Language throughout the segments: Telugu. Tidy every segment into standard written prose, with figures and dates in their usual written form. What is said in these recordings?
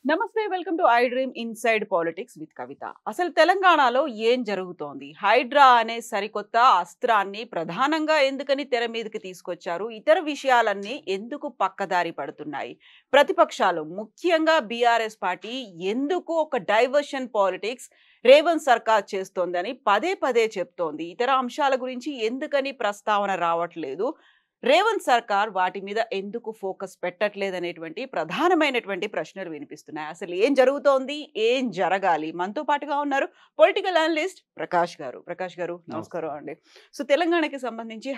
నమస్తే, welcome to iDream inside politics with Kavitha. అసలు తెలంగాణలో ఏం జరుగుతోంది? హైడ్రా అనే సరికొత్త అస్త్రాన్ని ప్రధానంగా ఎందుకని తెర మీదకి తీసుకొచ్చారు? ఇతర విషయాలన్నీ ఎందుకు పక్కదారి పడుతున్నాయి? ప్రతిపక్షాలు, ముఖ్యంగా బీఆర్ఎస్ పార్టీ ఎందుకు ఒక డైవర్షన్ పాలిటిక్స్ రేవంత్ సర్కార్ చేస్తోందని పదే పదే చెప్తోంది? ఇతర అంశాల గురించి ఎందుకని ప్రస్తావన రావట్లేదు? రేవంత్ సర్కార్ వాటి మీద ఎందుకు ఫోకస్ పెట్టట్లేదనేటువంటి ప్రధానమైనటువంటి ప్రశ్నలు వినిపిస్తున్నాయి. అసలు ఏం జరుగుతోంది? ఏం జరగాలి? మనతో పాటుగా ఉన్నారు పొలిటికల్ అనలిస్ట్ ప్రకాష్ గారు. ప్రకాష్ గారు, నమస్కారం అండి. సో తెలంగాణకి సంబంధించి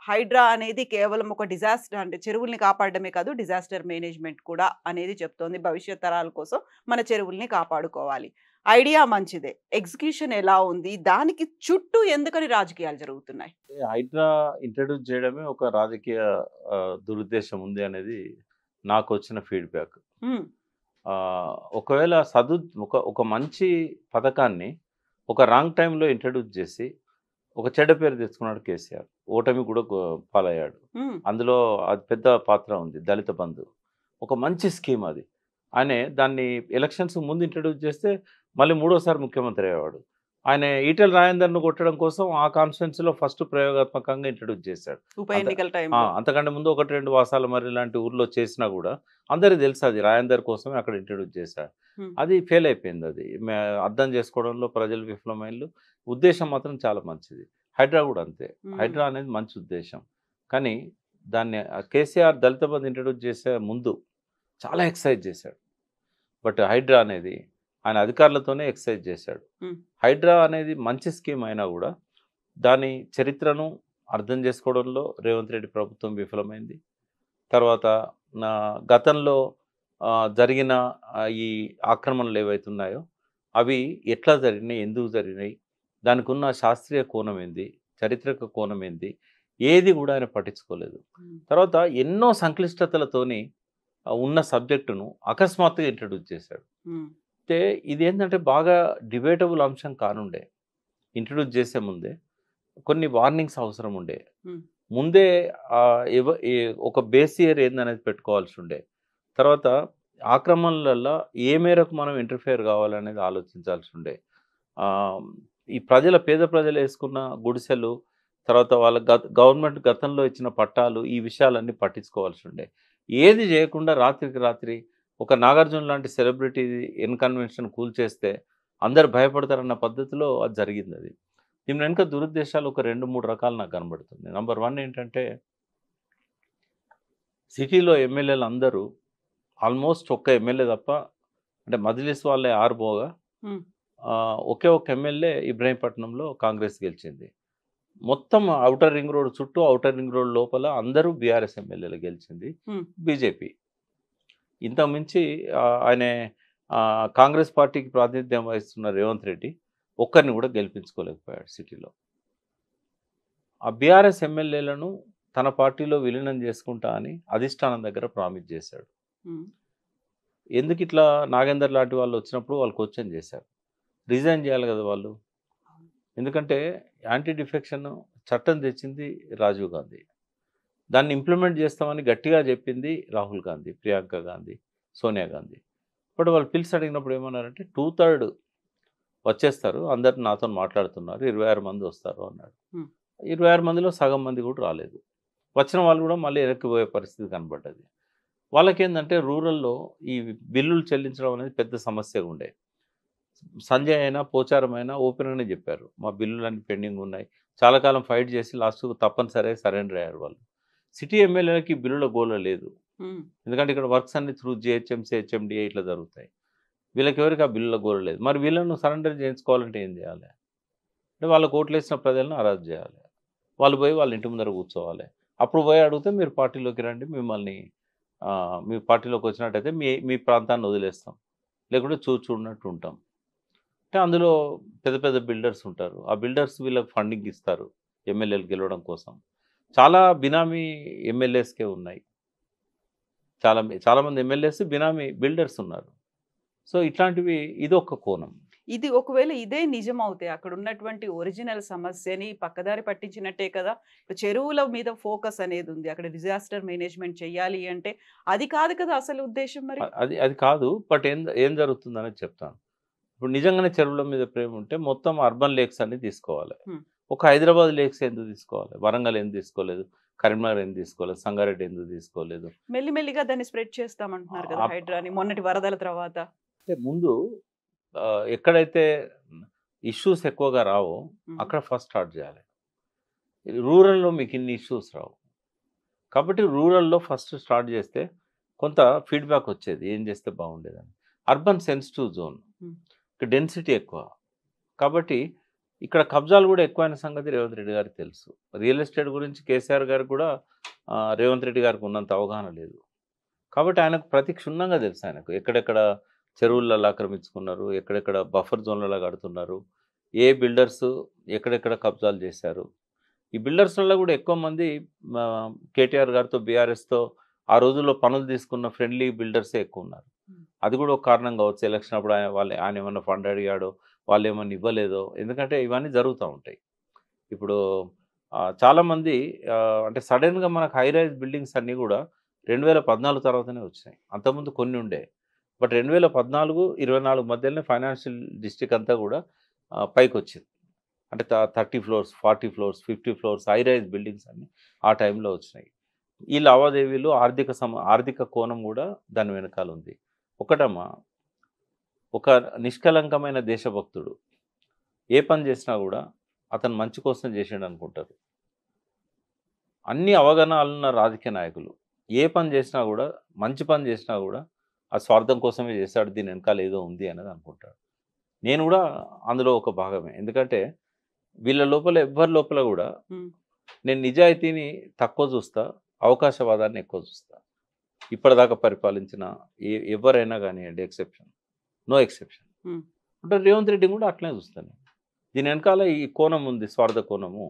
హైడ్రా అనేది కేవలం ఒక డిజాస్టర్, అంటే చెరువుల్ని కాపాడడమే కాదు, డిజాస్టర్ మేనేజ్మెంట్ కూడా అనేది చెప్తోంది. భవిష్యత్ తరాల కోసం మన చెరువుల్ని కాపాడుకోవాలి. ఐడియా మంచిదే, ఎగ్జిక్యూషన్ ఎలా ఉంది? దానికి చుట్టూ ఎందుకని రాజకీయాలు జరుగుతున్నాయి? హైడ్రా ఇంట్రడ్యూస్ చేయడమే ఒక రాజకీయ దురుద్దేశం ఉంది అనేది నాకు వచ్చిన ఫీడ్బ్యాక్. ఒకవేళ ఒక మంచి పథకాన్ని ఒక రాంగ్ టైంలో ఇంట్రడ్యూస్ చేసి ఒక చెడ్డ పేరు తెచ్చుకున్నాడు కేసీఆర్. ఓటమి కూడా పాలయ్యాడు. అందులో అది పెద్ద పాత్ర ఉంది. దళిత బంధు ఒక మంచి స్కీమ్ అది. ఆయన దాన్ని ఎలక్షన్స్ ముందు ఇంట్రడ్యూస్ చేస్తే మళ్ళీ మూడోసారి ముఖ్యమంత్రి అయ్యేవాడు. ఆయన ఈటెల రాజేందర్ను కొట్టడం కోసం ఆ కాన్స్టిట్యున్సీలో ఫస్ట్ ప్రయోగాత్మకంగా ఇంట్రడ్యూస్ చేశాడు. అంతకంటే ముందు 1-2 వాసాల మరి ఇలాంటి ఊర్లో చేసినా కూడా అందరికీ తెలుసు అది రాజేందర్ కోసమే అక్కడ ఇంట్రడ్యూస్ చేశాడు. అది ఫెయిల్ అయిపోయింది. అది అర్థం చేసుకోవడంలో ప్రజలు విఫలమైనలు. ఉద్దేశం మాత్రం చాలా మంచిది. హైడ్రా కూడా అంతే. హైడ్రా అనేది మంచి ఉద్దేశం. కానీ దాన్ని కేసీఆర్ దళిత బంధు ఇంట్రడ్యూస్ చేసే ముందు చాలా ఎక్సైజ్ చేశాడు. బట్ హైడ్రా అనేది ఆయన అధికారులతోనే ఎక్సైజ్ చేశాడు. హైడ్రా అనేది మంచి స్కీమ్ అయినా కూడా దాని చరిత్రను అర్థం చేసుకోవడంలో రేవంత్ రెడ్డి ప్రభుత్వం విఫలమైంది. తర్వాత గతంలో జరిగిన ఈ ఆక్రమణలు ఏవైతున్నాయో అవి ఎట్లా జరిగినాయి, ఎందుకు జరిగినాయి, దానికి ఉన్న శాస్త్రీయ కోణం ఏంది, చారిత్రక కోణం ఏంది, ఏది కూడా ఆయన పట్టించుకోలేదు. తర్వాత ఎన్నో సంక్లిష్టతలతోని ఉన్న సబ్జెక్టును అకస్మాత్తుగా ఇంట్రడ్యూస్ చేశాడు. అయితే ఇది ఏంటంటే బాగా డిబేటబుల్ అంశం కానుండే. ఇంట్రడ్యూస్ చేసే ముందే కొన్ని వార్నింగ్స్ అవసరం ఉండే. ముందే ఒక బేస్ ఇయర్ ఏందనేది పెట్టుకోవాల్సి ఉండే. తర్వాత ఆక్రమణలలో ఏ మేరకు మనం ఇంటర్ఫియర్ కావాలనేది ఆలోచించాల్సి ఉండే. ఈ పేద ప్రజలు వేసుకున్న గుడిసెలు, తర్వాత వాళ్ళ గవర్నమెంట్ గతంలో ఇచ్చిన పట్టాలు, ఈ విషయాలన్నీ పట్టించుకోవాల్సి ఉండే. ఏది చేయకుండా రాత్రికి రాత్రి ఒక నాగార్జున లాంటి సెలబ్రిటీ ఇన్కన్వెన్షన్ కూల్చేస్తే అందరు భయపడతారన్న పద్ధతిలో అది జరిగింది. అది దీని వెనుక దురుద్దేశాలు ఒక 2-3 రకాలు నాకు కనబడుతుంది. నెంబర్ 1 ఏంటంటే, సిటీలో ఎమ్మెల్యేలు అందరూ ఆల్మోస్ట్ ఒక్క ఎమ్మెల్యే తప్ప, అంటే మజ్లిస్ వాళ్ళే 6 పోగా ఒకే ఒక ఎమ్మెల్యే ఇబ్రహీంపట్నంలో కాంగ్రెస్ గెలిచింది. మొత్తం ఔటర్ రింగ్ రోడ్ చుట్టూ, ఔటర్ రింగ్ రోడ్ లోపల అందరూ బీఆర్ఎస్ ఎమ్మెల్యేలు గెలిచింది బీజేపీ. ఇంతకుమించి ఆయన కాంగ్రెస్ పార్టీకి ప్రాతినిధ్యం వహిస్తున్న రేవంత్ రెడ్డి ఒక్కరిని కూడా గెలిపించుకోలేకపోయాడు సిటీలో. ఆ బీఆర్ఎస్ ఎమ్మెల్యేలను తన పార్టీలో విలీనం చేసుకుంటా అని అధిష్టానం దగ్గర ప్రామిస్ చేశాడు. ఎందుకు ఇట్లా నాగేందర్ లాంటి వాళ్ళు వచ్చినప్పుడు వాళ్ళు క్వశ్చన్ చేశారు, రిజైన్ చేయాలి కదా వాళ్ళు. ఎందుకంటే యాంటీ డిఫెక్షన్ చట్టం తెచ్చింది రాజీవ్ గాంధీ, దాన్ని ఇంప్లిమెంట్ చేస్తామని గట్టిగా చెప్పింది రాహుల్ గాంధీ, ప్రియాంక గాంధీ, సోనియా గాంధీ. బట్ వాళ్ళు పిలిచి అడిగినప్పుడు ఏమన్నారంటే 2/3 వచ్చేస్తారు, అందరు నాతో మాట్లాడుతున్నారు, 26 మంది వస్తారు అన్నాడు. 26 మందిలో సగం మంది కూడా రాలేదు. వచ్చిన వాళ్ళు కూడా మళ్ళీ వెనక్కిపోయే పరిస్థితి కనబడ్డది. వాళ్ళకేందంటే రూరల్లో ఈ బిల్లులు చెల్లించడం అనేది పెద్ద సమస్యగా ఉండే. సంజయ్ అయినా పోచారం అయినా ఓపెన్గానే చెప్పారు, మా బిల్లులన్నీ పెండింగ్ ఉన్నాయి. చాలా కాలం ఫైట్ చేసి లాస్ట్కు తప్పనిసరి సరెండర్ అయ్యారు వాళ్ళు. సిటీ ఎమ్మెల్యేలకి బిల్లుల గోల లేదు. ఎందుకంటే ఇక్కడ వర్క్స్ అన్ని త్రూ జిహెచ్ఎంసీ, హెచ్ఎండిఏ ఇట్లా జరుగుతాయి. వీళ్ళకి ఎవరికి ఆ బిల్లుల గోల లేదు. మరి వీళ్ళను సరెండర్ చేయించుకోవాలంటే ఏం చేయాలి? అంటే వాళ్ళకు ఓట్లేసిన ప్రజలను అరెస్ట్ చేయాలి. వాళ్ళు పోయి వాళ్ళ ఇంటి ముందర కూర్చోవాలి. అప్పుడు పోయి అడిగితే మీరు పార్టీలోకి రండి, మిమ్మల్ని మీ పార్టీలోకి వచ్చినట్టయితే మీ ప్రాంతాన్ని వదిలేస్తాం, లేకుంటే చూడనట్టు ఉంటాం. అంటే అందులో పెద్ద పెద్ద బిల్డర్స్ ఉంటారు. ఆ బిల్డర్స్ వీళ్ళకి ఫండింగ్ ఇస్తారు ఎమ్మెల్యేలు గెలవడం కోసం. చాలా బినామీ ఎమ్మెల్యేస్కే ఉన్నాయి. చాలామంది ఎమ్మెల్యేస్ బినామీ బిల్డర్స్ ఉన్నారు. సో ఇట్లాంటివి ఇదొక కోణం. ఇది ఒకవేళ ఇదే నిజం అవుతే అక్కడ ఉన్నటువంటి ఒరిజినల్ సమస్యని పక్కదారి పట్టించినట్టే కదా. ఇప్పుడు చెరువుల మీద ఫోకస్ అనేది ఉంది. అక్కడ డిజాస్టర్ మేనేజ్మెంట్ చేయాలి అంటే అది కాదు కదా అసలు ఉద్దేశం మరి. అది అది కాదు. బట్ ఏం ఏం జరుగుతుందనేది చెప్తాను. ఇప్పుడు నిజంగానే చెరువుల మీద ప్రేమ ఉంటే మొత్తం అర్బన్ లేక్స్ అన్ని తీసుకోవాలి. హ్మ్. ఒక హైదరాబాద్ లేక్స్ ఎందుకు తీసుకోవాలి? వరంగల్ ఎందుకు తీసుకోలేదు? కరీంనగర్ ఎందుకు తీసుకోలేదు? సంగారెడ్డి ఎందుకు తీసుకోలేదు? మెల్లిమెల్లిగా దాన్ని స్ప్రెడ్ చేస్తామంటున్నారు కదా అప్ హైడ్రాని మొన్నటి వరదల తర్వాత. అంటే ముందు ఎక్కడైతే ఇష్యూస్ ఎక్కువగా రావో హ్మ్. అక్కడ ఫస్ట్ స్టార్ట్ చేయాలి. రూరల్‌లో మీకు ఇన్ని ఇష్యూస్ రావు. కాబట్టి రూరల్‌లో ఫస్ట్ స్టార్ట్ చేస్తే కొంత ఫీడ్‌బ్యాక్ వచ్చేది. ఏం చేస్తే బాగుండేదని. Urban sensitive zone. హ్మ్. ఇక్కడ డెన్సిటీ ఎక్కువ. కాబట్టి ఇక్కడ కబ్జాలు కూడా ఎక్కువైన సంగతి రేవంత్ రెడ్డి గారికి తెలుసు. రియల్ ఎస్టేట్ గురించి కేసీఆర్ గారికి కూడా రేవంత్ రెడ్డి గారికి ఉన్నంత అవగాహన లేదు. కాబట్టి ఆయనకు ప్రతి క్షుణ్ణంగా తెలుసు ఆయనకు. ఎక్కడెక్కడ చెరువులలో ఆక్రమించుకున్నారు, ఎక్కడెక్కడ బఫర్ జోన్లలో కడుతున్నారు, ఏ బిల్డర్స్ ఎక్కడెక్కడ కబ్జాలు చేశారు. ఈ బిల్డర్స్‌లలో కూడా ఎక్కువ మంది కేటీఆర్ గారితో, బీఆర్ఎస్‌తో ఆ రోజుల్లో పనులు తీసుకున్న ఫ్రెండ్లీ బిల్డర్సే ఎక్కువున్నారు. హ్మ్. అది కూడా ఒక కారణం కావచ్చు. ఎలక్షన్ అప్పుడు ఆయన ఏమన్నా ఫండ్ అడిగాడో, వాళ్ళేమన్నా ఇవ్వలేదో. ఎందుకంటే ఇవన్నీ జరుగుతూ ఉంటాయి. ఇప్పుడు చాలామంది అంటే సడెన్‌గా మనకు హై రైజ్ బిల్డింగ్స్ అన్నీ కూడా 2014 తర్వాతనే వచ్చినాయి. అంతకుముందు కొన్ని ఉండే. బట్ 2014, 24 మధ్యలోనే ఫైనాన్షియల్ డిస్ట్రిక్ట్ అంతా కూడా పైకొచ్చింది. అంటే 30 floors, 40 floors, 50 floors high rise buildings అన్నీ ఆ టైంలో వచ్చినాయి. ఈ లావాదేవీలు ఆర్థిక కోణం కూడా దాని వెనకాల ఉంది. ఒకటమ్మా, ఒక నిష్కలంకమైన దేశభక్తుడు ఏ పని చేసినా కూడా అతను మంచి కోసం చేసిండు అనుకుంటారు. అన్ని అవగాహనలున్న రాజకీయ నాయకులు ఏ పని చేసినా కూడా, మంచి పని చేసినా కూడా ఆ స్వార్థం కోసమే చేశాడు, దీని వెనకాల ఏదో ఉంది అనేది అనుకుంటాడు. నేను కూడా అందులో ఒక భాగమే. ఎందుకంటే వీళ్ళ లోపల ఎవ్వరి లోపల కూడా హ్మ్. నేను నిజాయితీని తక్కువ చూస్తా, అవకాశవాదాన్ని ఎక్కువ చూస్తా. ఇప్పటిదాకా పరిపాలించిన ఎవరైనా కానివ్వండి, నో ఎక్సెప్షన్. హ్మ్. అంటే రేవంత్ రెడ్డి కూడా అట్లనే చూస్తాను. దీని వెనకాల ఈ కోణం ఉంది, స్వార్థ కోణము.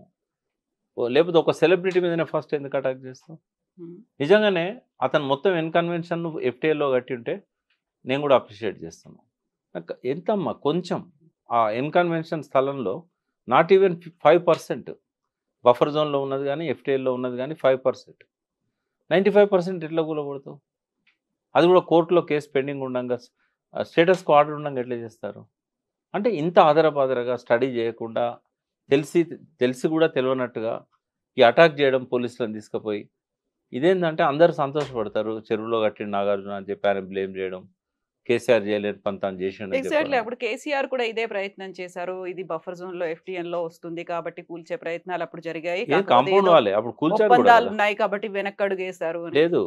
లేకపోతే ఒక సెలబ్రిటీ మీదనే ఫస్ట్ ఎందుకు అటాక్ చేస్తాం? హ్మ్. నిజంగానే అతను మొత్తం ఎన్కన్వెన్షన్ ఎఫ్టీఏలో కట్టి ఉంటే నేను కూడా అప్రిషియేట్ చేస్తాను. ఎంతమ్మా కొంచెం ఆ ఎన్కన్వెన్షన్ స్థలంలో నాట్ ఈవెన్ 5% బఫర్ జోన్లో ఉన్నది కానీ, ఎఫ్టీఏలో ఉన్నది కానీ 5%. 95% ఎట్లా కూలగొడతావు? అది కూడా కోర్టులో కేసు పెండింగ్ ఉండంగా, స్టేటస్‌కో ఆర్డర్ ఉండంగా ఎట్లా చేస్తారు? అంటే ఇంత ఆదరబాదరగా స్టడీ చేయకుండా, తెలిసి తెలిసి కూడా తెలియనట్టుగా ఈ అటాక్ చేయడం, పోలీసులను తీసుకుపోయి ఇదేందంటే అందరూ సంతోషపడతారు. చెరువులో కట్టిండు నాగార్జున అని చెప్పి ఆయన బ్లేమ్ చేయడం. కేసీఆర్ చేయలేని పని తాను చేసిండని ఎగ్జాక్ట్‌లీ. చెప్పడం. అప్పుడు కేసీఆర్ కూడా ఇదే ప్రయత్నం చేశారు. ఇది బఫర్ జోన్‌లో ఎఫ్‌టీఎన్‌లో వస్తుంది కాబట్టి కూల్చే ప్రయత్నాలు అప్పుడు జరిగాయి. ఏం కాకపోతే కాంపౌండ్ ఏదో వాళ్ళే అప్పుడు కూల్చారు కూడా కదా! ఒప్పందాలున్నాయి కాబట్టి వెనక్కడుగేశారు అని. లేదు.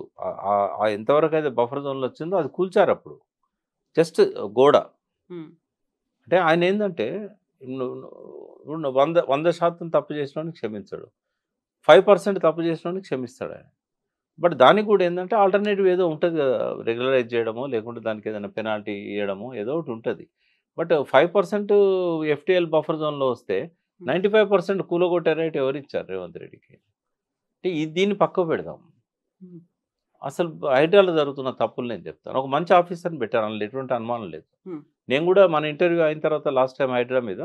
ఎంతవరకైతే బఫర్ జోన్‌లో వచ్చిందో అది కూల్చారప్పుడు. జస్ట్ గోడ. హ్మ్. అంటే ఆయనేందంటే నువ్వు నువ్వు 100% తప్పు చేసినోడిని క్షమించడు. 5% తప్పు చేసినోడిని క్షమిస్తాడాయన. బట్ దానికి కూడా ఏందంటే ఆల్టర్‌నేటివ్ ఏదో ఉంటది కదా! రెగ్యులరైజ్ చేయడమో, లేకుంటే దానికి ఏదైనా పెనాల్టీ ఇయ్యడమో ఏదో ఒకటి ఉంటది. బట్ 5% ఎఫ్టీఎల్ బఫర్ జోన్‌లో వస్తే హ్మ్. 95% కూలగొట్టే రైట్ ఎవరిచ్చారు రేవంత్ రెడ్డికి? అంటే దీన్ని పక్కకు పెడదాం. హ్మ్. అసలు హైడ్రాలో జరుగుతున్న తప్పులు నేను చెప్తాను. ఒక మంచి ఆఫీసర్‌ని పెట్టారు. అందులో ఎటువంటి అనుమానం లేదు. హ్మ్. నేను కూడా మన ఇంటర్వ్యూ అయిన తర్వాత లాస్ట్ టైమ్ హైడ్రా మీద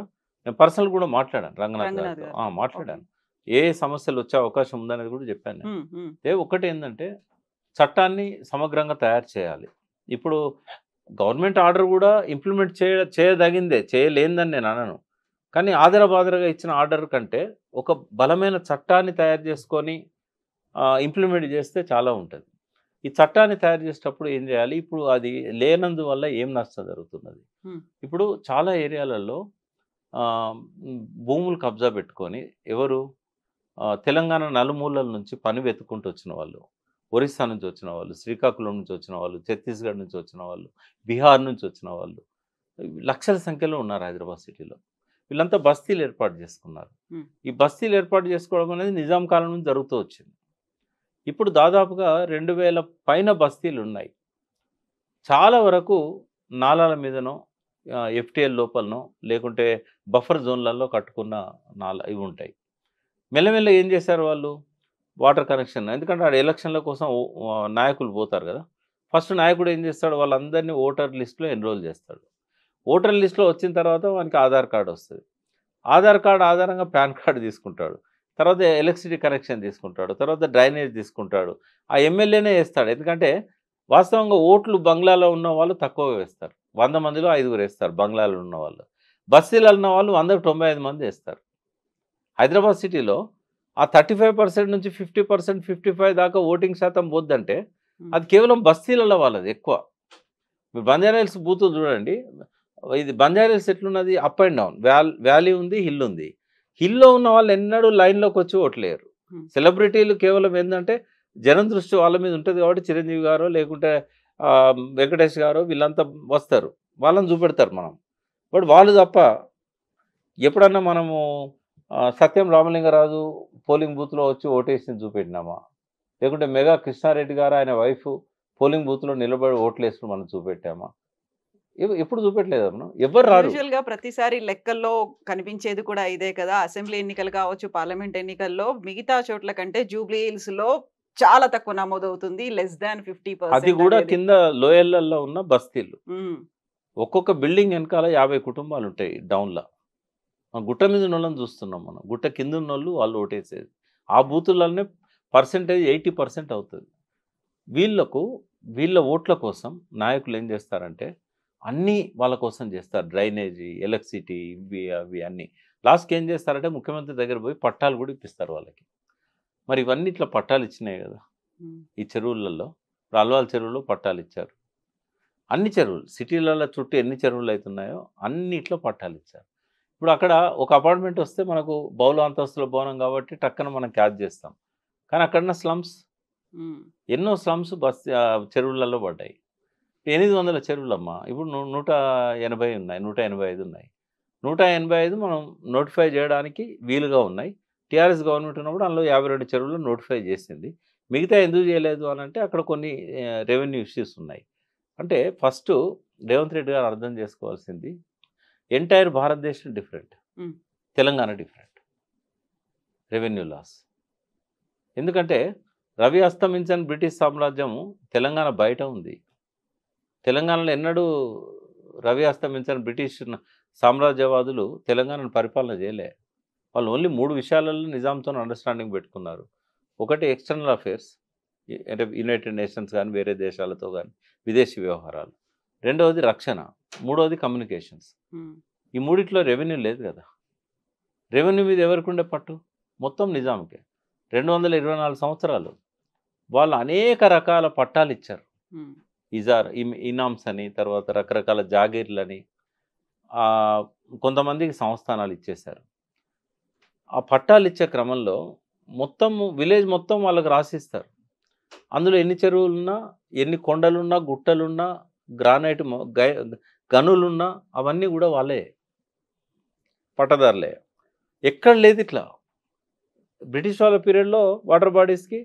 నేను పర్సనల్ కూడా మాట్లాడాను రంగనాథ్ రంగనాథ్ గారితో. గారితో. ఓకే. మాట్లాడాను. ఏ సమస్యలు వచ్చే అవకాశం ఉందనేది కూడా చెప్పాను నేను. హ్మ్. హ్మ్. ఒకటేందంటే చట్టాన్ని సమగ్రంగా తయారు చేయాలి. ఇప్పుడు గవర్నమెంట్ ఆర్డర్ కూడా ఇంప్లిమెంట్ చేయదగిందే. చేయలేనిదని నేను అనను. కానీ ఆదరబాదరగా ఇచ్చిన ఆర్డర్ కంటే ఒక బలమైన చట్టాన్ని తయారు చేసుకొని ఇంప్లిమెంట్ చేస్తే చాలా ఉంటది. ఈ చట్టాన్ని తయారు చేసేటప్పుడు ఏం చేయాలి? ఇప్పుడు అది లేనందువల్ల ఏం నష్టం జరుగుతున్నది? హ్మ్. ఇప్పుడు చాలా ఏరియాలలో భూములు కబ్జా పెట్టుకొని ఎవరు తెలంగాణ నలుమూలల నుంచి పని వెతుక్కుంటూ వచ్చిన వాళ్ళు, ఒరిస్సా నుంచి వచ్చిన వాళ్ళు, శ్రీకాకుళం నుంచి వచ్చిన వాళ్ళు, ఛత్తీస్‌గఢ్ నుంచి వచ్చిన వాళ్ళు, బీహార్ నుంచి వచ్చిన వాళ్ళు, లక్షల సంఖ్యలో ఉన్నారు హైదరాబాద్ సిటీలో. వీళ్ళంతా బస్తీలు ఏర్పాటు చేసుకున్నారు. హ్మ్. ఈ బస్తీలు ఏర్పాటు చేసుకోవడం అనేది నిజాం కాలం నుంచి జరుగుతూ వచ్చింది. ఇప్పుడు దాదాపుగా 2000 పైన బస్తీలున్నాయి. చాలా వరకు నాలాల మీదనో, ఎఫ్టీఎల్ లోపలనో, లేకుంటే బఫర్ జోన్‌లలో కట్టుకున్న ఇవి ఉంటాయి. మెల్లమెల్ల ఏం చేశారు వాళ్ళు? వాటర్ కనెక్షన్ ఎందుకంటే ఆడ ఎలక్షన్‌ల కోసం నాయకులు పోతారు కదా! ఫస్ట్ నాయకుడు ఏం చేస్తాడు? వాళ్ళందరినీ ఓటర్ లిస్ట్‌లో ఎన్రోల్ చేస్తాడు. ఓటర్ లిస్ట్లో వచ్చిన తర్వాత వానికి ఆధార్ కార్డు వస్తుంది. ఆధార్ కార్డు ఆధారంగా పాన్ కార్డు తీసుకుంటాడు. తర్వాత ఎలక్ట్రిసిటీ కనెక్షన్ తీసుకుంటాడు. తర్వాత డ్రైనేజ్ తీసుకుంటాడు. ఆ ఎమ్మెల్యేనే వేస్తాడు. ఎందుకంటే వాస్తవంగా ఓట్లు బంగ్లాలో ఉన్న వాళ్ళు తక్కువగా వేస్తారు. 100 మందిలో 5గురు వేస్తారు బంగ్లాలో ఉన్న వాళ్ళు. బస్తీలో ఉన్న వాళ్ళు 100కు 95 మంది వేస్తారు. హైదరాబాద్ సిటీలో ఆ 35% నుంచి 50%, 55 దాకా ఓటింగ్ శాతం పోద్దంటే అది కేవలం బస్తీలలో వాళ్ళది ఎక్కువ. మీరు బంజారా హిల్స్ బూతులు చూడండి. ఇది బంజారా హిల్స్ ఎట్లున్నది? Up and down. వ్యాలీ ఉంది, హిల్ ఉంది. హిల్లో ఉన్న వాళ్ళు ఎన్నడూ లైన్లోకి వచ్చి ఓట్లేరు. సెలబ్రిటీలు కేవలం ఏంటంటే జనం దృష్టి వాళ్ళ మీద ఉంటుంది కాబట్టి చిరంజీవి గారో లేకుంటే వెంకటేష్ గారో వీళ్ళంతా వస్తారు, వాళ్ళని చూపెడతారు మనం. బట్ వాళ్ళు తప్ప ఎప్పుడన్నా మనము సత్యం రామలింగరాజు పోలింగ్ బూత్లో వచ్చి ఓటేసి చూపెట్టినామా? లేకుంటే మెగా కృష్ణారెడ్డి గారు ఆయన వైఫ్ పోలింగ్ బూత్లో నిలబడి ఓట్లేసి మనం చూపెట్టామా? ఎప్పుడు చూపెట్టలేదా మనం? ఎవరు రారు. యూజువల్గా ప్రతిసారి లెక్కల్లో కనిపించేది కూడా ఇదే కదా. అసెంబ్లీ ఎన్నికలు కావచ్చు, పార్లమెంట్ ఎన్నికల్లో మిగతా చోట్ల కంటే జూబ్లీ హిల్స్ లో చాలా తక్కువ నమోదవుతుంది. Less than 50%. అది కూడా కింద లోయర్లలో ఉన్న బస్తీలు. ఒక్కొక్క బిల్డింగ్ వెనకాల 50 కుటుంబాలు ఉంటాయి డౌన్లో. గుట్ట మీద ఉన్న వాళ్ళని చూస్తున్నాం మనం. గుట్ట కింద ఉన్న వాళ్ళు ఓటేసేది. ఆ బూతులనే పర్సెంటేజ్ 80% అవుతుంది. వీళ్ళ ఓట్ల కోసం నాయకులు ఏం చేస్తారంటే అన్నీ వాళ్ళ కోసం చేస్తారు. డ్రైనేజీ, ఎలక్ట్రిసిటీ, ఇవి అవి అన్నీ. లాస్ట్కి ఏం చేస్తారంటే ముఖ్యమంత్రి దగ్గర పోయి పట్టాలు కూడా ఇప్పిస్తారు వాళ్ళకి. మరి ఇవన్నీ ఇట్లా పట్టాలు ఇచ్చినాయి కదా ఈ చెరువులలో. అల్వాల్ చెరువులో పట్టాలు ఇచ్చారు. అన్ని చెరువులు సిటీలలో చుట్టూ ఎన్ని చెరువులు అవుతున్నాయో అన్నిట్లో పట్టాలు ఇచ్చారు. ఇప్పుడు అక్కడ ఒక అపార్ట్మెంట్ వస్తే మనకు బహుళ అంతస్తుల భవనం కాబట్టి టక్కన మనం క్యాచ్ చేస్తాం. కానీ అక్కడున్న స్లమ్స్, ఎన్నో స్లమ్స్ చెరువులలో పడ్డాయి. 800 చెరువులమ్మా. ఇప్పుడు 180 ఉన్నాయి, 185 ఉన్నాయి. 185 మనం నోటిఫై చేయడానికి వీలుగా ఉన్నాయి. టీఆర్ఎస్ గవర్నమెంట్ ఉన్నప్పుడు అందులో 52 చెరువులు నోటిఫై చేసింది. మిగతా ఎందుకు చేయలేదు అని అంటే అక్కడ కొన్ని రెవెన్యూ ఇష్యూస్ ఉన్నాయి. అంటే ఫస్ట్ రేవంత్ రెడ్డి గారు అర్థం చేసుకోవాల్సింది ఎంటైర్ భారతదేశం different, Telangana different revenue loss. ఎందుకంటే రవి అస్తమించని బ్రిటిష్ సామ్రాజ్యం తెలంగాణ బయట ఉంది. తెలంగాణలో ఎన్నడూ రవి అస్తమించని బ్రిటిష్ సామ్రాజ్యవాదులు తెలంగాణను పరిపాలన చేయలే. వాళ్ళు ఓన్లీ 3 విషయాలలో నిజాంతో అండర్స్టాండింగ్ పెట్టుకున్నారు. ఒకటి ఎక్స్టర్నల్ అఫేర్స్, అంటే యునైటెడ్ నేషన్స్ కానీ వేరే దేశాలతో కానీ విదేశీ వ్యవహారాలు. రెండవది రక్షణ. మూడవది కమ్యూనికేషన్స్. ఈ మూడిట్లో రెవెన్యూ లేదు కదా. రెవెన్యూ మీద ఎవరికి ఉండే పట్టు? మొత్తం నిజాంకే. 224 సంవత్సరాలు వాళ్ళు అనేక రకాల పట్టాలు ఇచ్చారు. ఇనామ్స్ అని, తర్వాత రకరకాల జాగీర్లని, కొంతమందికి సంస్థానాలు ఇచ్చేశారు. ఆ పట్టాలు ఇచ్చే క్రమంలో మొత్తం విలేజ్ మొత్తం వాళ్ళకి రాసిస్తారు. అందులో ఎన్ని చెరువులున్నా, ఎన్ని కొండలున్నా, గుట్టలున్నా, గ్రానైట్ గనులున్నా అవన్నీ కూడా వాళ్ళే పట్టదారులే. ఎక్కడ లేదు ఇట్లా. బ్రిటిష్ వాళ్ళ పీరియడ్లో వాటర్ బాడీస్కి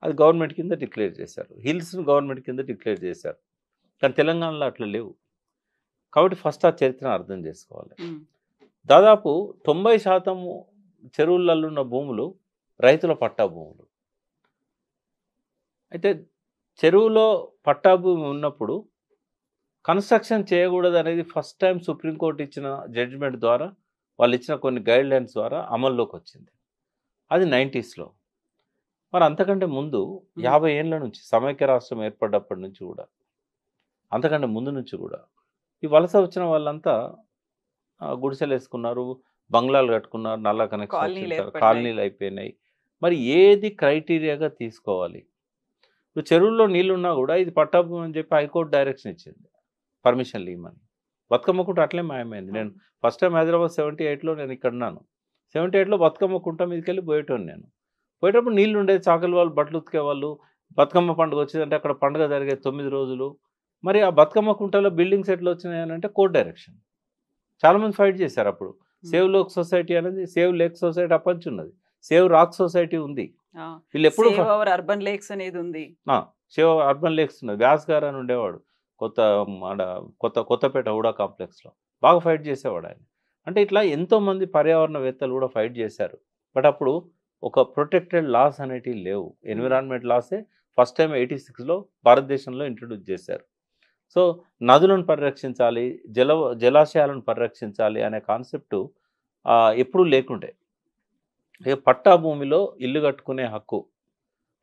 అది గవర్నమెంట్ కింద డిక్లేర్ చేశారు, హిల్స్ని గవర్నమెంట్ కింద డిక్లేర్ చేశారు. కానీ తెలంగాణలో అట్లా లేవు. కాబట్టి ఫస్ట్ ఆ చరిత్రను అర్థం చేసుకోవాలి. దాదాపు 90% చెరువులలో ఉన్న భూములు రైతుల పట్టా భూములు. అయితే చెరువులో పట్టా భూమి ఉన్నప్పుడు కన్స్ట్రక్షన్ చేయకూడదు అనేది ఫస్ట్ టైం సుప్రీంకోర్టు ఇచ్చిన జడ్జిమెంట్ ద్వారా, వాళ్ళు ఇచ్చిన కొన్ని గైడ్ లైన్స్ ద్వారా అమల్లోకి వచ్చింది. అది 90sలో. మరి అంతకంటే ముందు 50 ఏళ్ళ నుంచి సమైక్య రాష్ట్రం ఏర్పడ్డప్పటి నుంచి కూడా, అంతకంటే ముందు నుంచి కూడా ఈ వలస వచ్చిన వాళ్ళంతా గుడిసెలు వేసుకున్నారు, బంగ్లాలు కట్టుకున్నారు, నల్ల కనెక్షన్, కాలనీలు అయిపోయినాయి. మరి ఏది క్రైటీరియాగా తీసుకోవాలి? ఇప్పుడు చెరువుల్లో నీళ్ళున్నా కూడా ఇది పట్టాభూమి అని చెప్పి హైకోర్టు డైరెక్షన్ ఇచ్చింది, పర్మిషన్ ఇవ్వమని. బతుకమ్మ కుంట అట్లే మాయమైంది. నేను ఫస్ట్ టైం హైదరాబాద్ 78లో నేను ఇక్కడ ఉన్నాను. 78లో బతుకమ్మ కుంట మీదకి వెళ్ళి పోయేటోను. నేను పోయేటప్పుడు నీళ్ళు ఉండేది, చాకలి వాళ్ళు బట్టలు ఉతికేవాళ్ళు. బతుకమ్మ పండుగ వచ్చేదంటే అక్కడ పండుగ జరిగేది 9 రోజులు. మరి ఆ బతుకమ్మ కుంటలో బిల్డింగ్స్ ఎట్లా వచ్చినాయి అంటే కోర్ట్ డైరెక్షన్. చాలామంది ఫైట్ చేశారు అప్పుడు. సేవ్ లోక్ సొసైటీ అనేది సేవ్ లేక్ సొసైటీ అప్పంచి ఉన్నది, సేవ్ రాక్ సొసైటీ ఉంది. వీళ్ళు ఎప్పుడు అర్బన్ లేక్స్ అనేది ఉంది, సేవ్ అర్బన్ లేక్స్ ఉన్నది. వ్యాస్ గారు అని ఉండేవాడు కొత్తపేట హుడా కాంప్లెక్స్లో, బాగా ఫైట్ చేసేవాడు ఆయన. అంటే ఇట్లా ఎంతోమంది పర్యావరణవేత్తలు కూడా ఫైట్ చేశారు. బట్ అప్పుడు ఒక ప్రొటెక్టెడ్ లాస్ అనేటివి లేవు. ఎన్విరాన్మెంట్ లాసే ఫస్ట్ టైం 86లో భారతదేశంలో ఇంట్రడ్యూస్ చేశారు. సో నదులను పరిరక్షించాలి, జలాశయాలను పరిరక్షించాలి అనే కాన్సెప్టు ఎప్పుడూ లేకుండే. ఇక పట్టా భూమిలో ఇల్లు కట్టుకునే హక్కు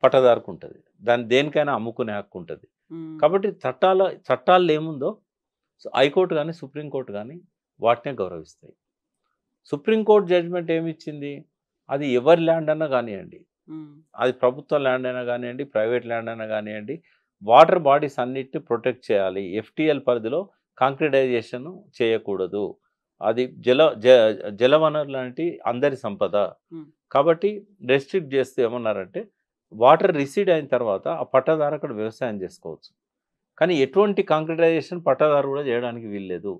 పట్టదారుకు ఉంటుంది, దాన్ని దేనికైనా అమ్ముకునే హక్కు ఉంటుంది. కాబట్టి చట్టాల్లో ఏముందో హైకోర్టు కానీ సుప్రీంకోర్టు కానీ వాటినే గౌరవిస్తాయి. సుప్రీంకోర్టు జడ్జిమెంట్ ఏమిచ్చింది, అది ఎవరి ల్యాండ్ అన్నా కానివ్వండి, అది ప్రభుత్వ ల్యాండ్ అయినా కానివ్వండి, ప్రైవేట్ ల్యాండ్ అయినా కానివ్వండి, వాటర్ బాడీస్ అన్నిటిని ప్రొటెక్ట్ చేయాలి. ఎఫ్టీఎల్ పరిధిలో కాంక్రిటైజేషన్ చేయకూడదు. అది జలవనరులు లాంటి అందరి సంపద. కాబట్టి రెస్ట్రిక్ట్ చేస్తూ ఏమన్నారంటే వాటర్ రిసీడ్ అయిన తర్వాత ఆ పట్టాదారు అక్కడ వ్యవసాయం చేసుకోవచ్చు, కానీ ఎటువంటి కాంక్రిటైజేషన్ పట్టాదారు కూడా చేయడానికి వీల్లేదు.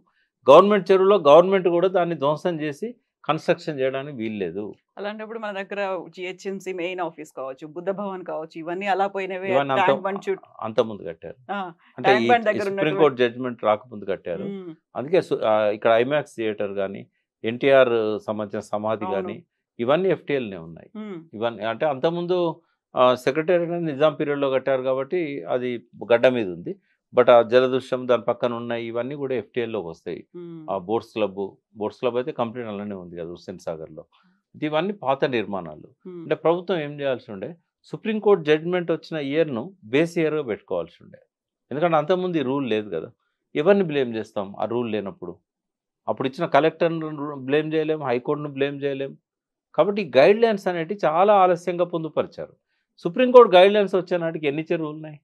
గవర్నమెంట్ చెరువులో గవర్నమెంట్ కూడా దాన్ని ధ్వంసం చేసి కన్స్ట్రక్షన్ చేయడానికి వీల్లేదు. అలాంటప్పుడు మన దగ్గర జిహెచ్ఎంసీ మెయిన్ ఆఫీస్ కావచ్చు, బుద్ధ భవన్ కావచ్చు, ఇవన్నీ అలా పోయినవే. అంత ముందు కట్టారు, అంటే సుప్రీంకోర్టు జడ్జిమెంట్ రాకముందు కట్టారు. అందుకే ఇక్కడ ఐమాక్స్ థియేటర్ కానీ, ఎన్టీఆర్ సంబంధించిన సమాధి కానీ ఇవన్నీ ఎఫ్టీఎల్నే ఉన్నాయి. ఇవన్నీ అంటే అంతకుముందు సెక్రటేరియట్ నిజాం పీరియడ్లో కట్టారు కాబట్టి అది గడ్డ మీద ఉంది. బట్ ఆ జలదృశ్యం దాని పక్కన ఉన్నాయి, ఇవన్నీ కూడా ఎఫ్టీఎల్లోకి వస్తాయి. ఆ బోట్స్ క్లబ్ అయితే కంప్లీట్ అలానే ఉంది కదా హుస్సేన్ సాగర్లో. ఇవన్నీ పాత నిర్మాణాలు. అంటే ప్రభుత్వం ఏం చేయాల్సి ఉండే, సుప్రీంకోర్టు జడ్జిమెంట్ వచ్చిన ఇయర్ను బేస్ ఇయర్గా పెట్టుకోవాల్సి ఉండే. ఎందుకంటే అంతకుముందు ఈ రూల్ లేదు కదా, ఎవరిని బ్లేమ్ చేస్తాం ఆ రూల్ లేనప్పుడు? అప్పుడు ఇచ్చిన కలెక్టర్ను బ్లేమ్ చేయలేం, హైకోర్టును బ్లేమ్ చేయలేం. కాబట్టి ఈ గైడ్ లైన్స్ అనేవి చాలా ఆలస్యంగా పొందుపరిచారు. సుప్రీంకోర్టు గైడ్ లైన్స్ వచ్చే నాటికి ఎన్ని చెరువులు ఉన్నాయి?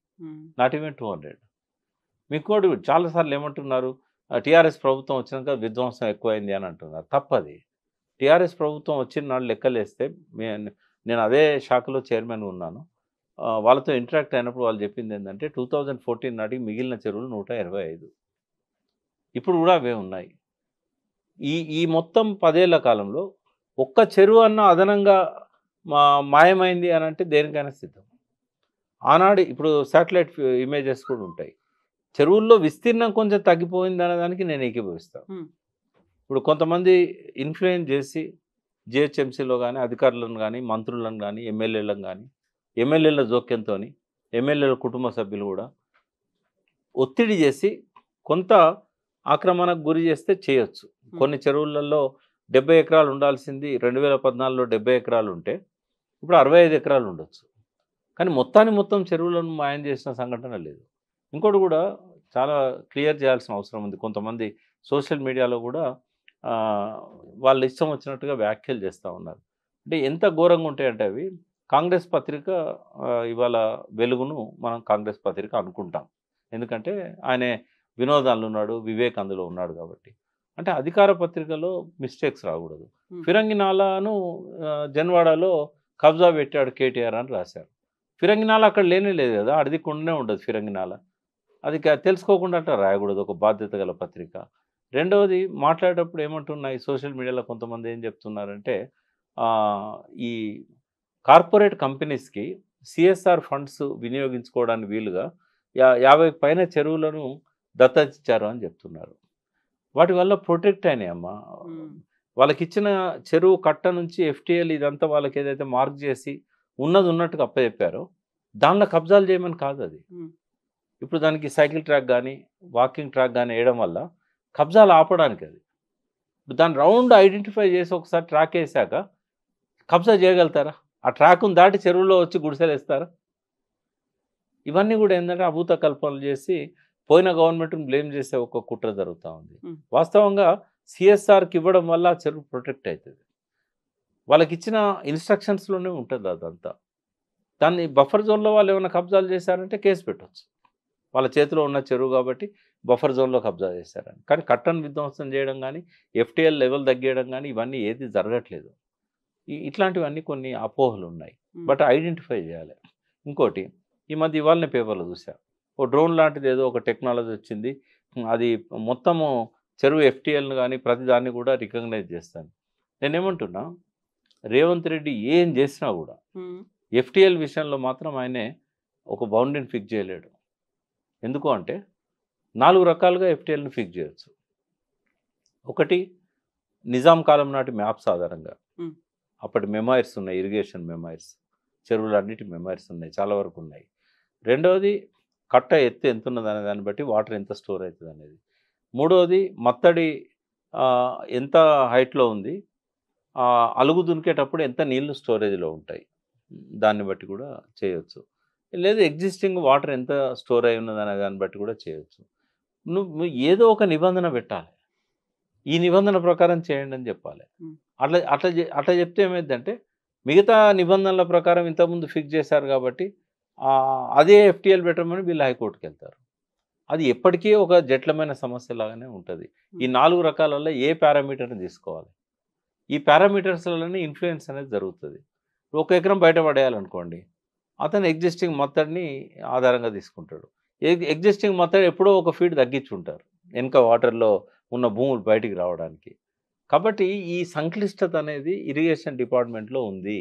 Not even 200. మీకు కూడా చాలాసార్లు ఏమంటున్నారు, టీఆర్ఎస్ ప్రభుత్వం వచ్చినాక విధ్వంసం ఎక్కువైంది అని అంటున్నారు. తప్పది. టీఆర్ఎస్ ప్రభుత్వం వచ్చిన నాడు లెక్కలేస్తే నేను అదే శాఖలో చైర్మన్గా ఉన్నాను. వాళ్ళతో ఇంటరాక్ట్ అయినప్పుడు వాళ్ళు చెప్పింది ఏంటంటే 2014 నాటికి మిగిలిన చెరువులు 125. ఇప్పుడు కూడా అవే ఉన్నాయి. ఈ మొత్తం 10 ఏళ్ల కాలంలో ఒక్క చెరువు అన్న అదనంగా మాయమైంది అని అంటే దేనికైనా సిద్ధం. ఆనాడు ఇప్పుడు శాటిలైట్ ఇమేజెస్ కూడా ఉంటాయి. చెరువుల్లో విస్తీర్ణం కొంచెం తగ్గిపోయింది అనేదానికి నేను ఏకీభవిస్తాను. ఇప్పుడు కొంతమంది ఇన్ఫ్లుయెన్స్ చేసి జిహెచ్ఎంసీలో కానీ అధికారులను కానీ మంత్రులను కానీ ఎమ్మెల్యేలను కానీ ఎమ్మెల్యేల జోక్యంతో ఎమ్మెల్యేల కుటుంబ సభ్యులు కూడా ఒత్తిడి చేసి కొంత ఆక్రమణకు గురి చేస్తే చేయొచ్చు. కొన్ని చెరువులలో 70 ఎకరాలు ఉండాల్సింది 2014లో 70 ఎకరాలు ఉంటే ఇప్పుడు 65 ఎకరాలు ఉండొచ్చు. కానీ మొత్తం చెరువులను మాయం చేసిన సంఘటన లేదు. ఇంకోటి కూడా చాలా క్లియర్ చేయాల్సిన అవసరం ఉంది. కొంతమంది సోషల్ మీడియాలో కూడా వాళ్ళు ఇష్టం వచ్చినట్టుగా వ్యాఖ్యలు చేస్తూ ఉన్నారు. అంటే ఎంత ఘోరంగా ఉంటాయంటే అవి. కాంగ్రెస్ పత్రిక ఇవాళ వెలుగును మనం కాంగ్రెస్ పత్రిక అనుకుంటాం, ఎందుకంటే ఆయన వినోదాలు ఉన్నాడు, వివేక్ అందులో ఉన్నాడు కాబట్టి. అంటే అధికార పత్రికలో మిస్టేక్స్ రాకూడదు. ఫిరంగినాలాను జన్వాడలో కబ్జా పెట్టాడు కేటీఆర్ అని రాశారు. ఫిరంగినాల అక్కడ లేనే లేదు కదా, అడిది కొండనే ఉండదు ఫిరంగినాల. అది తెలుసుకోకుండా అట్లా రాయకూడదు ఒక బాధ్యత గల పత్రిక. రెండవది, మాట్లాడేటప్పుడు ఏమంటున్నాయి సోషల్ మీడియాలో కొంతమంది ఏం చెప్తున్నారంటే ఈ కార్పొరేట్ కంపెనీస్కి సిఎస్ఆర్ ఫండ్స్ వినియోగించుకోవడానికి వీలుగా 50 పైన చెరువులను దత్తతిచ్చారు అని చెప్తున్నారు. వాటి వల్ల ప్రొటెక్ట్ అయినాయమ్మా. వాళ్ళకి ఇచ్చిన చెరువు కట్ట నుంచి ఎఫ్టీఎల్ ఇదంతా వాళ్ళకి ఏదైతే మార్క్ చేసి ఉన్నది ఉన్నట్టుగా అప్పచెప్పారో దానిలో కబ్జాలు చేయమని కాదు అది. ఇప్పుడు దానికి సైకిల్ ట్రాక్ కానీ వాకింగ్ ట్రాక్ కానీ వేయడం వల్ల కబ్జాలు ఆపడానికి అది. ఇప్పుడు దాని రౌండ్ ఐడెంటిఫై చేసి ఒకసారి ట్రాక్ వేసాక కబ్జా చేయగలుగుతారా? ఆ ట్రాక్ను దాటి చెరువులో వచ్చి గుడిసెలు వేస్తారా? ఇవన్నీ కూడా ఏంటంటే అభూత కల్పనలు చేసి పోయిన గవర్నమెంట్ని బ్లేమ్ చేసే ఒక కుట్ర జరుగుతూ ఉంది. వాస్తవంగా సిఎస్ఆర్కి ఇవ్వడం వల్ల చెరువు ప్రొటెక్ట్ అవుతుంది. వాళ్ళకి ఇచ్చిన ఇన్స్ట్రక్షన్స్లోనే ఉంటుంది అదంతా. దాన్ని బఫర్ జోన్లో వాళ్ళు ఏమైనా కబ్జాలు చేశారంటే కేసు పెట్టవచ్చు. వాళ్ళ చేతిలో ఉన్న చెరువు కాబట్టి బఫర్ జోన్లో కబ్జా చేశారని. కానీ కట్టను విధ్వంసం చేయడం కానీ ఎఫ్టీఎల్ లెవెల్ తగ్గేయడం కానీ ఇవన్నీ ఏది జరగట్లేదు. ఇట్లాంటివన్నీ కొన్ని అపోహలు ఉన్నాయి, బట్ ఐడెంటిఫై చేయాలి. ఇంకోటి, ఈ మధ్య ఇవాళనే పేపర్లో చూసా, ఓ డ్రోన్ లాంటిది ఏదో ఒక టెక్నాలజీ వచ్చింది, అది మొత్తము చెరువు ఎఫ్టీఎల్ను కానీ ప్రతి దాన్ని కూడా రికగ్నైజ్ చేస్తాను. నేనేమంటున్నా, రేవంత్ రెడ్డి ఏం చేసినా కూడా ఎఫ్టీఎల్ విషయంలో మాత్రం ఆయనే ఒక బౌండరీని ఫిక్స్ చేయలేడు. ఎందుకు అంటే 4 రకాలుగా ఎఫ్టీఎల్ని ఫిక్స్ చేయొచ్చు. ఒకటి, నిజాం కాలం నాటి మ్యాప్స్ ఆధారంగా, అప్పటి మెమైర్స్ ఉన్నాయి, ఇరిగేషన్ మెమైర్స్, చెరువులు అన్నిటి మెమైర్స్ ఉన్నాయి, చాలా వరకు ఉన్నాయి. రెండవది, కట్ట ఎత్తు ఎంత ఉన్నది అనే దాన్ని బట్టి వాటర్ ఎంత స్టోర్ అవుతుంది అనేది. మూడవది మత్తడి ఎంత హైట్లో ఉంది, అలుగు దునికేటప్పుడు ఎంత నీళ్లు స్టోరేజ్లో ఉంటాయి, దాన్ని బట్టి కూడా చేయొచ్చు. లేదు ఎగ్జిస్టింగ్ వాటర్ ఎంత స్టోర్ అయి ఉన్నది అనే దాన్ని బట్టి కూడా చేయొచ్చు. నువ్వు ఏదో ఒక నిబంధన పెట్టాలి, ఈ నిబంధన ప్రకారం చేయండి అని చెప్పాలి. అట్లా అట్లా అట్లా చెప్తే ఏమైందంటే మిగతా నిబంధనల ప్రకారం ఇంతకుముందు ఫిక్స్ చేశారు కాబట్టి అదే ఎఫ్టీఎల్ పెట్టమని వీళ్ళు హైకోర్టుకి వెళ్తారు. అది ఎప్పటికీ ఒక జటిలమైన సమస్య లాగానే ఉంటుంది. ఈ 4 రకాలలో ఏ పారామీటర్ని తీసుకోవాలి, ఈ పారామీటర్స్లలోనే ఇన్ఫ్లుయెన్స్ అనేది జరుగుతుంది. 1 ఎకరం బయట పడేయాలనుకోండి, అతను ఎగ్జిస్టింగ్ మత్తడిని ఆధారంగా తీసుకుంటాడు. ఎగ్జిస్టింగ్ మత్తడి ఎప్పుడో 1 ఫీట్ తగ్గించుంటారు వెనుక వాటర్లో ఉన్న భూములు బయటికి రావడానికి. కాబట్టి ఈ సంక్లిష్టత అనేది ఇరిగేషన్ డిపార్ట్మెంట్లో ఉంది.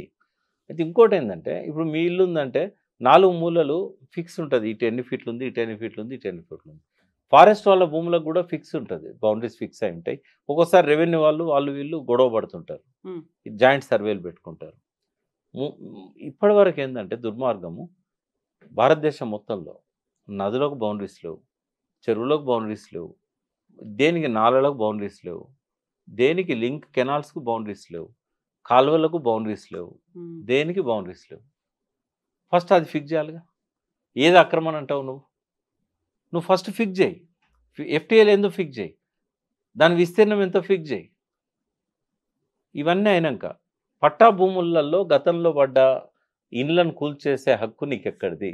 అయితే ఇంకోటి ఏంటంటే, ఇప్పుడు మీ ఇల్లు ఉందంటే 4 మూలలు ఫిక్స్ ఉంటుంది, ఇటు ఎన్ని ఫీట్లు ఉంది, ఇటు ఎన్ని ఫీట్లు ఉంది, ఇటు ఎన్ని ఫీట్లు ఉంది. ఫారెస్ట్ వాళ్ళ భూములకు కూడా ఫిక్స్ ఉంటుంది, బౌండరీస్ ఫిక్స్ అయి ఉంటాయి. ఒక్కోసారి రెవెన్యూ వాళ్ళు వీళ్ళు గొడవ పడుతుంటారు, జాయింట్ సర్వేలు పెట్టుకుంటారు. ఇప్పటివరకు ఏంటంటే దుర్మార్గము, భారతదేశం మొత్తంలో నదులకు బౌండరీస్ లేవు, చెరువులకు బౌండరీస్ లేవు, దేనికి నాలలకు బౌండరీస్ లేవు, దేనికి లింక్ కెనాల్స్కు బౌండరీస్ లేవు, కాలువలకు బౌండరీస్ లేవు, దేనికి బౌండరీస్ లేవు. ఫస్ట్ అది ఫిక్స్ చేయాలిగా. ఏది ఆక్రమణ అంటావు నువ్వు ఫస్ట్ ఫిక్స్ చేయి. ఎఫ్టీఎల్ ఎందుకు ఫిక్స్ చేయి, దాని విస్తీర్ణం ఎంతో ఫిక్స్ చేయి. ఇవన్నీ అయినాక పట్టా భూములలో గతంలో పడ్డ ఇండ్లను కూల్చేసే హక్కు నీకు ఎక్కడిది?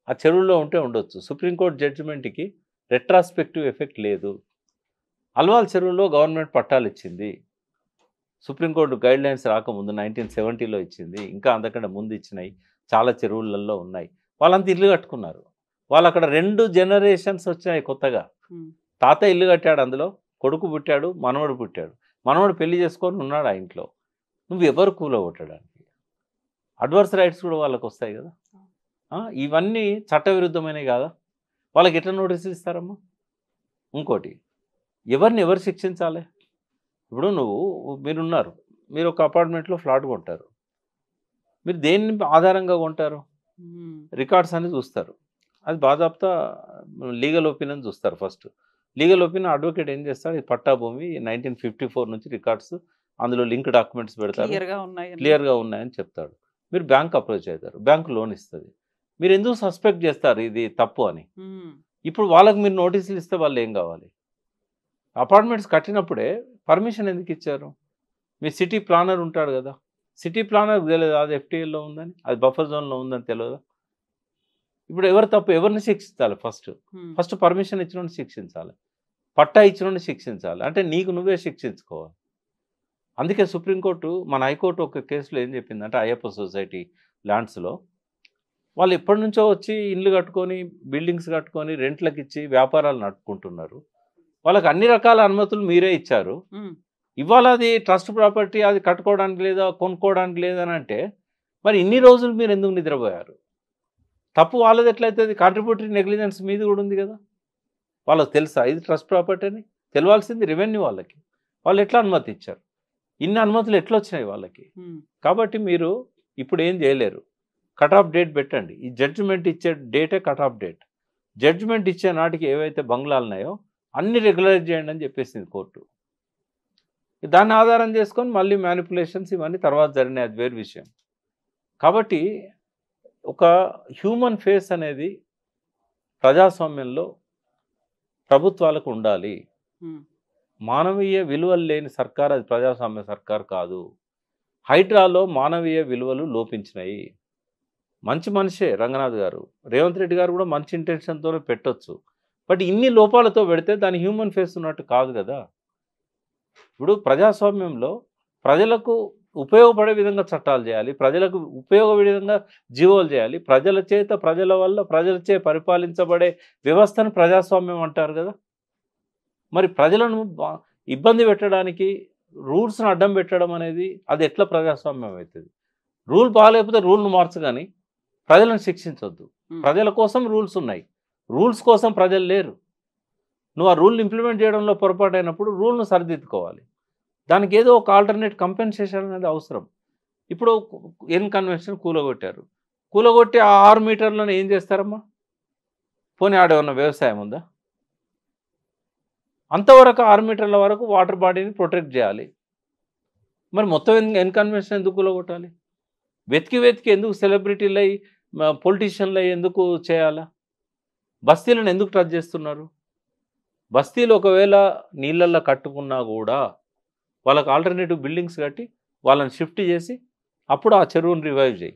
ఆ చెరువుల్లో ఉంటే ఉండొచ్చు. సుప్రీంకోర్టు జడ్జిమెంట్కి రెట్రాస్పెక్టివ్ ఎఫెక్ట్ లేదు. అల్వాల్ చెరువులో గవర్నమెంట్ పట్టాలు ఇచ్చింది, సుప్రీంకోర్టు గైడ్లైన్స్ రాకముందు 1970లో ఇచ్చింది, ఇంకా అంతకంటే ముందు ఇచ్చినాయి, చాలా చెరువులలో ఉన్నాయి. వాళ్ళంతా ఇల్లు కట్టుకున్నారు. వాళ్ళు అక్కడ 2 జనరేషన్స్ వచ్చినాయి కొత్తగా. తాత ఇల్లు కట్టాడు, అందులో కొడుకు పుట్టాడు, మనవడు పుట్టాడు. మనవడు పెళ్లి చేసుకొని ఉన్నాడు ఆ ఇంట్లో. నువ్వు ఎవరు కూలగొట్టడానికి? అడ్వర్స్ రైట్స్ కూడా వాళ్ళకి వస్తాయి కదా. ఇవన్నీ చట్టవిరుద్ధమైనవి కాదా? వాళ్ళకి ఎట్లా నోటీసులు ఇస్తారమ్మా? ఇంకోటి, ఎవరు శిక్షించాలి? ఇప్పుడు మీరున్నారు, మీరు ఒక అపార్ట్మెంట్లో ఫ్లాట్ కొంటారు. మీరు దేన్ని ఆధారంగా కొంటారు? రికార్డ్స్ అని చూస్తారు. అది బాధాప్తా లీగల్ ఒపీనియన్ చూస్తారు. ఫస్ట్ లీగల్ ఒపీనియన్ అడ్వకేట్ ఏం చేస్తాడు, ఇది పట్టా భూమి 1954 నుంచి రికార్డ్స్, అందులో లింక్ డాక్యుమెంట్స్ పెడతారు, క్లియర్గా ఉన్నాయని చెప్తాడు. మీరు బ్యాంక్ అప్రోచ్ అవుతారు, బ్యాంక్ లోన్ ఇస్తుంది. మీరు ఎందుకు సస్పెక్ట్ చేస్తారు ఇది తప్పు అని? ఇప్పుడు వాళ్ళకి మీరు నోటీసులు ఇస్తే వాళ్ళు ఏం కావాలి? అపార్ట్మెంట్స్ కట్టినప్పుడే పర్మిషన్ ఎందుకు ఇచ్చారు? మీ సిటీ ప్లానర్ ఉంటాడు కదా, సిటీ ప్లానర్ తెలియదు అది ఎఫ్టీఎల్లో ఉందని, అది బఫర్ జోన్లో ఉందని తెలియదా? ఇప్పుడు ఎవరు తప్పు, ఎవరిని శిక్షించాలి? ఫస్ట్ పర్మిషన్ ఇచ్చినోడిని శిక్షించాలి, పట్టా ఇచ్చినోడిని శిక్షించాలి. అంటే నీకు నువ్వే శిక్షించుకోవాలి. అందుకే సుప్రీంకోర్టు, మన హైకోర్టు ఒక కేసులో ఏం చెప్పిందంటే, అయ్యప్ప సొసైటీ ల్యాండ్స్లో వాళ్ళు ఎప్పటి నుంచో వచ్చి ఇల్లు కట్టుకొని, బిల్డింగ్స్ కట్టుకొని రెంట్లకు ఇచ్చి వ్యాపారాలు నడుపుకుంటున్నారు. వాళ్ళకి అన్ని రకాల అనుమతులు మీరే ఇచ్చారు. ఇవాళ అది ట్రస్ట్ ప్రాపర్టీ, అది కట్టుకోవడానికి లేదా కొనుక్కోవడానికి లేదని అంటే మరి ఇన్ని రోజులు మీరు ఎందుకు నిద్రపోయారు? తప్పు వాళ్ళది ఎట్లయితే కాంట్రిబ్యూటరీ నెగ్లిజెన్స్ మీది కూడా ఉంది కదా. వాళ్ళకి తెలుసా ఇది ట్రస్ట్ ప్రాపర్టీ అని? తెలియాల్సింది రెవెన్యూ వాళ్ళకి. వాళ్ళు ఎట్లా అనుమతి ఇచ్చారు? ఇన్ని అనుమతులు ఎట్లా వచ్చినాయి వాళ్ళకి? కాబట్టి మీరు ఇప్పుడు ఏం చేయలేరు, కట్ ఆఫ్ డేట్ పెట్టండి. ఈ జడ్జిమెంట్ ఇచ్చే డేటే కట్ ఆఫ్ డేట్. జడ్జిమెంట్ ఇచ్చే నాటికి ఏవైతే బంగ్లాలు ఉన్నాయో అన్ని రెగ్యులరైజ్ చేయండి అని చెప్పేసింది కోర్టు. దాన్ని ఆధారం చేసుకొని మళ్ళీ మ్యానిపులేషన్స్ ఇవన్నీ తర్వాత జరిగినాయి, అది వేరు విషయం. కాబట్టి ఒక హ్యూమన్ ఫేస్ అనేది ప్రజాస్వామ్యంలో ప్రభుత్వాలకు ఉండాలి. మానవీయ విలువలు లేని సర్కార్ అది ప్రజాస్వామ్య సర్కార్ కాదు. హైడ్రాలో మానవీయ విలువలు లోపించినాయి. మంచి మనిషే రంగనాథ్ గారు, రేవంత్ రెడ్డి గారు కూడా మంచి ఇంటెన్షన్తోనే పెట్టొచ్చు. బట్ ఇన్ని లోపాలతో పెడితే దాని హ్యూమన్ ఫేస్ ఉన్నట్టు కాదు కదా. ఇప్పుడు ప్రజాస్వామ్యంలో ప్రజలకు ఉపయోగపడే విధంగా చట్టాలు చేయాలి, ప్రజలకు ఉపయోగపడే విధంగా జీవోలు చేయాలి. ప్రజల చేత, ప్రజల వల్ల, ప్రజలచే పరిపాలించబడే వ్యవస్థను ప్రజాస్వామ్యం అంటారు కదా. మరి ప్రజలను ఇబ్బంది పెట్టడానికి రూల్స్ను అడ్డం పెట్టడం అనేది అది ఎట్లా ప్రజాస్వామ్యం అవుతుంది? రూల్ బాగాలేకపోతే రూల్ను మార్చగాని ప్రజలను శిక్షించొద్దు. ప్రజల కోసం రూల్స్ ఉన్నాయి, రూల్స్ కోసం ప్రజలు లేరు. నువ్వు ఆ రూల్ని ఇంప్లిమెంట్ చేయడంలో పొరపాటు అయినప్పుడు రూల్ను సరిదిద్దుకోవాలి. దానికి ఏదో ఒక ఆల్టర్నేట్ కంపెన్సేషన్ అనేది అవసరం. ఇప్పుడు ఎన్ కన్వెన్షన్ కూలగొట్టారు, కూలగొట్టి ఆ 6 మీటర్లను ఏం చేస్తారమ్మా? పోనీ ఆడేమన్నా వ్యవసాయం ఉందా? అంతవరకు 6 మీటర్ల వరకు వాటర్ బాడీని ప్రొటెక్ట్ చేయాలి. మరి మొత్తం ఎన్కన్వెన్షన్ ఎందుకు కూలగొట్టాలి? వెతికి ఎందుకు సెలబ్రిటీలై పొలిటీషియన్లై ఎందుకు చేయాలా? బస్తీలను ఎందుకు టచ్ చేస్తున్నారు? బస్తీలు ఒకవేళ నీళ్ళల్లో కట్టుకున్నా కూడా వాళ్ళకి ఆల్టర్నేటివ్ బిల్డింగ్స్ కట్టి వాళ్ళని షిఫ్ట్ చేసి అప్పుడు ఆ చెరువును రివైవ్ చేయి.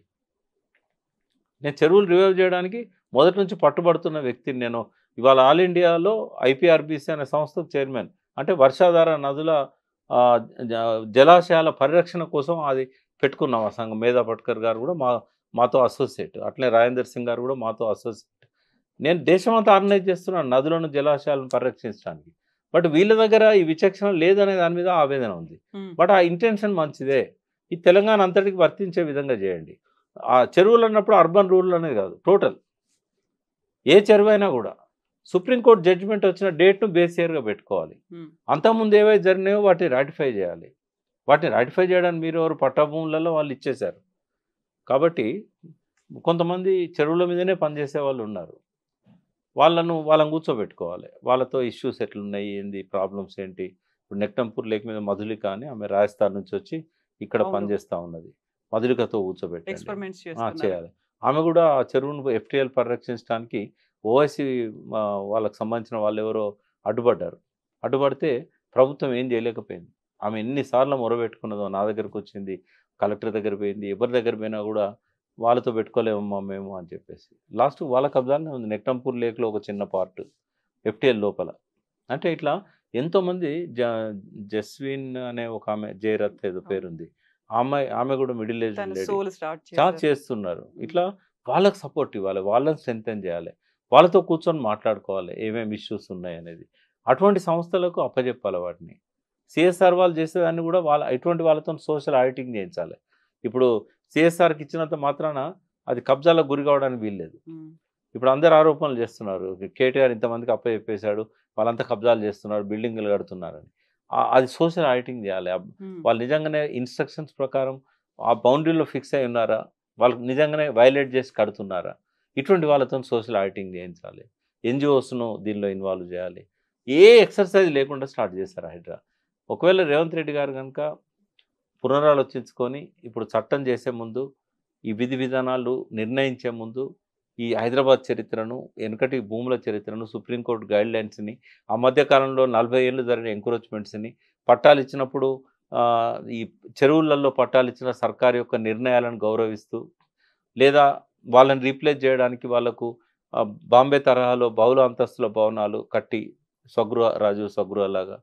నేను చెరువులు రివైవ్ చేయడానికి మొదటి నుంచి పట్టుబడుతున్న వ్యక్తిని నేను. ఇవాళ ఆల్ ఇండియాలో ఐపీఆర్బీసీ అనే సంస్థ చైర్మన్. అంటే వర్షాధార నదుల జలాశయాల పరిరక్షణ కోసం అది పెట్టుకున్నాం ఆ సంఘం. మేధా పట్కర్ గారు కూడా మాతో అసోసియేట్. అట్లే రాజేందర్ సింగ్ గారు కూడా మాతో అసోసియేట్. నేను దేశమంతా ఆర్గనైజ్ చేస్తున్నాను నదులను జలాశయాలను పరిరక్షించడానికి. బట్ వీళ్ళ దగ్గర ఈ విచక్షణ లేదనే దాని మీద ఆవేదన ఉంది. బట్ ఆ ఇంటెన్షన్ మంచిదే. ఈ తెలంగాణ అంతటికి వర్తించే విధంగా చేయండి. ఆ చెరువులు అన్నప్పుడు అర్బన్ రూరల్ అనేది కాదు, టోటల్ ఏ చెరువు అయినా కూడా సుప్రీంకోర్టు జడ్జిమెంట్ వచ్చిన డేట్ను బేస్ ఇయర్గా పెట్టుకోవాలి. అంతకుముందు ఏవైతే జరిగినాయో వాటిని రాటిఫై చేయాలి. వాటిని రాటిఫై చేయడానికి మీరు ఎవరు పట్టాభూములలో వాళ్ళు ఇచ్చేశారు. కాబట్టి కొంతమంది చెరువుల మీదనే పనిచేసే వాళ్ళు ఉన్నారు. వాళ్ళని కూర్చోబెట్టుకోవాలి. వాళ్ళతో ఇష్యూస్ ఎట్లున్నాయి, ఏంది ప్రాబ్లమ్స్ ఏంటి. ఇప్పుడు నెక్టంపూర్ లేక్ మీద మధులిక అని ఆమె రాజస్థాన్ నుంచి వచ్చి ఇక్కడ పనిచేస్తూ ఉన్నది. మధులికతో కూర్చోబెట్టండి చేయాలి. ఆమె కూడా ఆ చెరువును ఎఫ్టీఎల్ పరిరక్షించడానికి ఓవైసీ వాళ్ళకి సంబంధించిన వాళ్ళు ఎవరో అడ్డుపడితే ప్రభుత్వం ఏం చేయలేకపోయింది. ఆమె ఎన్నిసార్లు మొరబెట్టుకున్నదో, నా దగ్గరకు వచ్చింది, కలెక్టర్ దగ్గర పోయింది, ఎవరి దగ్గర పోయినా కూడా వాళ్ళతో పెట్టుకోలేమమ్మా మేము అని చెప్పేసి లాస్ట్ వాళ్ళ కబ్జానే ఉంది. నెక్టంపూర్ లేక్లో ఒక చిన్న పార్ట్ ఎఫ్టీఎల్ లోపల. అంటే ఇట్లా ఎంతోమంది జస్విన్ అనే ఒక ఆమె, జయరత్ ఏదో పేరుంది, ఆమె కూడా మిడిల్ ఏజ్ స్టార్ట్ చేస్తున్నారు. ఇట్లా వాళ్ళకి సపోర్ట్ ఇవ్వాలి, వాళ్ళని స్ట్రెంథెన్ చేయాలి, వాళ్ళతో కూర్చొని మాట్లాడుకోవాలి ఏమేమి ఇష్యూస్ ఉన్నాయి అనేది. అటువంటి సంస్థలకు అప్పచెప్పాలి వాటిని. సిఎస్ఆర్ వాళ్ళు చేసేదాన్ని కూడా ఇటువంటి వాళ్ళతో సోషల్ ఆడిటింగ్ చేయించాలి. ఇప్పుడు సిఎస్ఆర్కి ఇచ్చినంత మాత్రాన అది కబ్జాలకు గురి కావడానికి వీల్లేదు. ఇప్పుడు అందరు ఆరోపణలు చేస్తున్నారు, కేటీఆర్ ఇంతమందికి అప్పచెప్పేశాడు, వాళ్ళంతా కబ్జాలు చేస్తున్నారు, బిల్డింగ్లు కడుతున్నారని. అది సోషల్ ఆడిటింగ్ చేయాలి. వాళ్ళు నిజంగానే ఇన్స్ట్రక్షన్స్ ప్రకారం ఆ బౌండరీలో ఫిక్స్ అయి ఉన్నారా, వాళ్ళకి నిజంగానే వైలేట్ చేసి కడుతున్నారా, ఇటువంటి వాళ్ళతో సోషల్ ఆడిటింగ్ చేయించాలి. ఎన్జిఓస్ను దీనిలో ఇన్వాల్వ్ చేయాలి. ఏ ఎక్సర్సైజ్ లేకుండా స్టార్ట్ చేశారు హైడ్రా. ఒకవేళ రేవంత్ రెడ్డి గారు కనుక పునరాలోచించుకొని ఇప్పుడు చట్టం చేసే ముందు, ఈ విధి విధానాలు నిర్ణయించే ముందు, ఈ హైదరాబాద్ చరిత్రను, వెనుకటి భూముల చరిత్రను, సుప్రీంకోర్టు గైడ్ లైన్స్ని, ఆ మధ్యకాలంలో 40 ఏళ్ళు జరిగిన ఎంక్రోచ్మెంట్స్ని, పట్టాలు ఇచ్చినప్పుడు ఈ చెరువులలో పట్టాలు ఇచ్చిన సర్కారు యొక్క నిర్ణయాలను గౌరవిస్తూ, లేదా వాళ్ళని రీప్లేస్ చేయడానికి వాళ్లకు బాంబే తరహాలో బహుళ అంతస్తుల భవనాలు కట్టి రాజీవ్ స్వగృహలాగా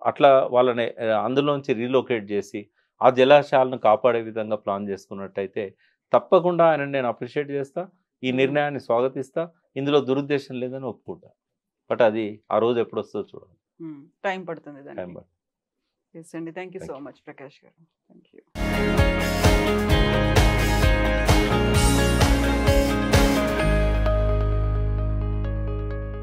అట్లా వాళ్ళని అందులోంచి రీలొకేట్ చేసి ఆ జలాశయాలను కాపాడే విధంగా ప్లాన్ చేసుకున్నట్టయితే తప్పకుండా ఆయన నేను అప్రిషియేట్ చేస్తా, ఈ నిర్ణయాన్ని స్వాగతిస్తా. ఇందులో దురుద్దేశం లేదని ఒప్పుకుంటా. బట్ అది ఆ రోజు ఎప్పుడు వస్తుందో చూడాలి. టైం పడుతుంది. Thank you so much Prakash గారు. Thank you.